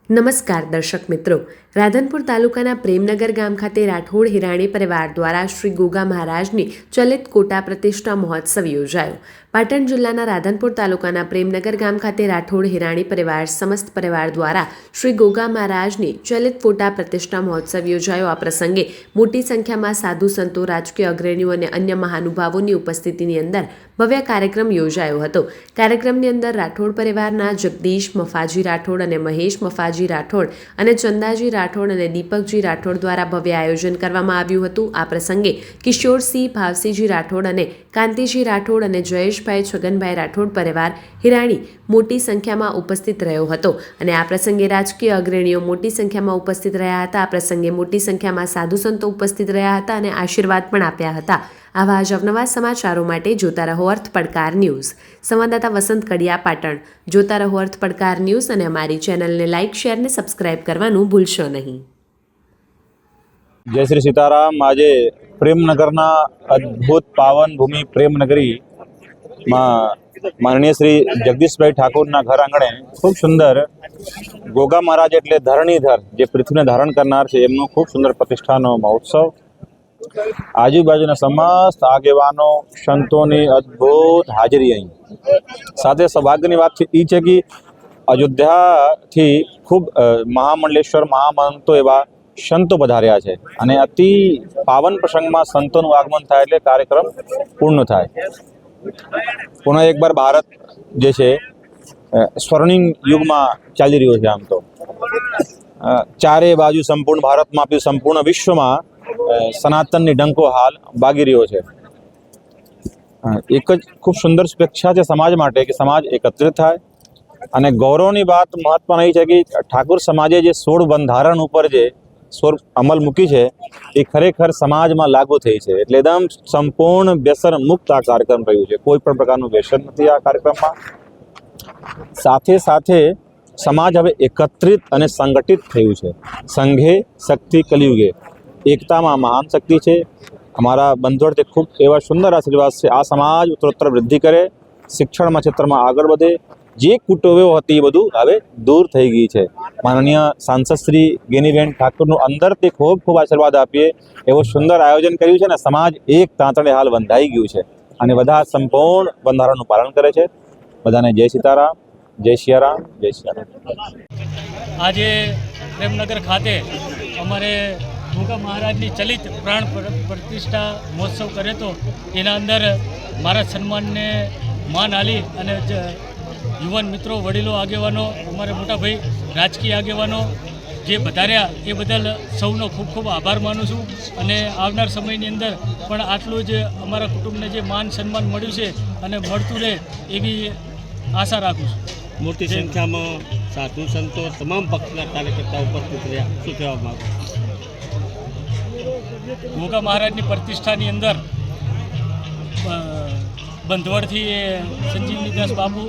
નમસ્કાર દર્શક મિત્રો, રાધનપુર તાલુકાના પ્રેમનગર ગામ ખાતે રાઠોડ હિરાણી પરિવાર દ્વારા શ્રી ગોગા મહારાજની ચલિત કોટા પ્રતિષ્ઠા મહોત્સવ યોજાયો. પાટણ જિલ્લાના રાધનપુર તાલુકાના પ્રેમનગર ગામ ખાતે રાઠોડ હિરાણી પરિવાર સમસ્ત પરિવાર દ્વારા શ્રી ગોગા મહારાજની ચલિત કોટા પ્રતિષ્ઠા મહોત્સવ યોજાયો. આ પ્રસંગે મોટી સંખ્યામાં સાધુ સંતો, રાજકીય અગ્રણીઓ અને અન્ય મહાનુભાવોની ઉપસ્થિતિની અંદર ભવ્ય કાર્યક્રમ યોજાયો હતો. કાર્યક્રમની અંદર રાઠોડ પરિવારના જગદીશ મફાજી રાઠોડ અને મહેશ મફાજી રાઠોડ અને ચંદાજી રાઠોડ અને દીપકજી રાઠોડ દ્વારા ભવ્ય આયોજન કરવામાં આવ્યું હતું. આ પ્રસંગે કિશોરસિંહ ભાવસીજી રાઠોડ અને કાંતિજી રાઠોડ અને જયેશભાઈ છગનભાઈ રાઠોડ પરિવાર હિરાણી મોટી સંખ્યામાં ઉપસ્થિત રહ્યો હતો અને આ પ્રસંગે રાજકીય અગ્રણીઓ મોટી સંખ્યામાં ઉપસ્થિત રહ્યા હતા. આ પ્રસંગે મોટી સંખ્યામાં સાધુ સંતો ઉપસ્થિત રહ્યા હતા અને આશીર્વાદ પણ આપ્યા હતા. આવા જ અવનવા સમાચારો માટે જોતા રહો અર્થ પડકાર ન્યૂઝ. સંવાદદાતા વસંત કડિયા, પાટણ. જોતા રહો અર્થ પડકાર ન્યૂઝ અને અમારી ચેનલને લાઇક, શેર ને સબસ્ક્રાઇબ કરવાનું ભૂલશો નહીં. જય શ્રી સીતારામ. આજે પ્રેમનગરના અદ્ભુત પાવન ભૂમિ પ્રેમનગરીમાં માનનીય શ્રી જગદીશભાઈ ઠાકોરના ઘર આંગણે ખૂબ સુંદર ગોગા મહારાજ એટલે ધરણીધર, જે પૃથ્વીને ધારણ કરનાર છે, એમનો ખૂબ સુંદર પ્રતિષ્ઠાનો મહોત્સવ. આજુબાજુના સમસ્ત આગેવાનો, સંતોની અદ્ભુત હાજરી અહીં. સાથે સૌભાગ્યની વાત એ છે કે અયોધ્યાથી ખૂબ મહામંડલેશ્વર, મહામંતો એવા સંતો પધાર્યા છે અને અતિ પાવન પ્રસંગમાં સંતોનું આગમન થાય એટલે કાર્યક્રમ પૂર્ણ થાય. પુનઃ એકવાર ભારત જે છે સ્વર્ણિમ યુગમાં ચાલી રહ્યો છે. આમ તો ચારે બાજુ સંપૂર્ણ ભારતમાં આપ્યું, સંપૂર્ણ વિશ્વમાં સનાતનની ડંકો હાલ વાગી રહ્યો છે. એક જ ખૂબ સુંદર શુભેચ્છા છે સમાજ માટે કે સમાજ એકત્રિત થાય. અને ગૌરવની વાત મહત્વની છે કે ઠાકોર સમાજે જે 16 બંધારણ ઉપર જે 16 અમલ મૂકી છે એ ખરેખર સમાજમાં લાગુ થઈ છે. એટલે એકદમ સંપૂર્ણ વ્યસન મુક્ત આ કાર્યક્રમ રહ્યું છે. કોઈ પણ પ્રકારનું વ્યસન નથી આ કાર્યક્રમમાં. સાથે સાથે સમાજ હવે એકત્રિત અને સંગઠિત થયું છે. સંઘે શક્તિ કલયુગે, એકતામાં મહાન શક્તિ છે. અમારા બંધુઓથી ખૂબ એવા સુંદર આશીર્વાદ છે. આ સમાજ ઉત્તરોત્તર વૃદ્ધિ કરે, શિક્ષણમાં ક્ષેત્રમાં આગળ વધે. જે કુટુંબો હતી એ બધું હવે દૂર થઈ ગઈ છે. માનનીય સાંસદ શ્રી ગેનીબેન ઠાકોરનું અંદરથી ખૂબ ખૂબ આશીર્વાદ આપીએ એવું સુંદર આયોજન કર્યું છે અને સમાજ એક તાંતણે હાલ બંધાઈ ગયું છે અને બધા સંપૂર્ણ બંધારણનું પાલન કરે છે. બધાને જય સીતારામ, જય સિયારામ, જય સિયારામ. આજે પ્રેમનગર ખાતે અમારે ગોગા મહારાજની ચલિત પ્રાણ પ્રતિષ્ઠા મહોત્સવ કર્યો હતો. એના અંદર મારા સન્માનને માન આલી અને યુવાન મિત્રો, વડીલો, આગેવાનો, અમારા મોટાભાઈ રાજકીય આગેવાનો જે વધાર્યા એ બદલ સૌનો ખૂબ ખૂબ આભાર માનું છું. અને આવનાર સમયની અંદર પણ આટલું જ અમારા કુટુંબને જે માન સન્માન મળ્યું છે અને મળતું રહે એવી આશા રાખું છું. મોટી સંખ્યામાં સાધુ સંતો, તમામ પક્ષના કાર્યકર્તાઓ ઉપસ્થિત રહ્યા. શું કહેવા માગો? ગોગા મહારાજની પ્રતિષ્ઠાની અંદર બંધવડથી સંજીવનીદાસ બાપુ,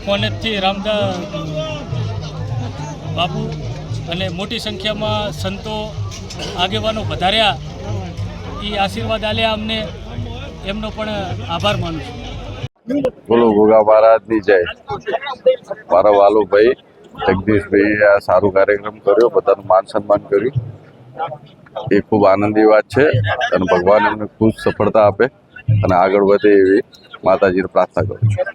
કોનેતથી રામદાસ બાપુ અને મોટી સંખ્યામાં સંતો, આગેવાનો વધાર્યા. એ આશીર્વાદ આલ્યા અમને, એમનો પણ આભાર માનું છું. બોલો ગોગા મહારાજની જય. મારા વાલુભાઈ જગદીશભાઈ આ સારું કાર્યક્રમ કર્યો, બધાનું માન સન્માન કર્યું. એ ખૂબ આનંદની વાત છે અને ભગવાન એમને ખૂબ સફળતા આપે અને આગળ વધે એવી માતાજીને પ્રાર્થના કરું છું.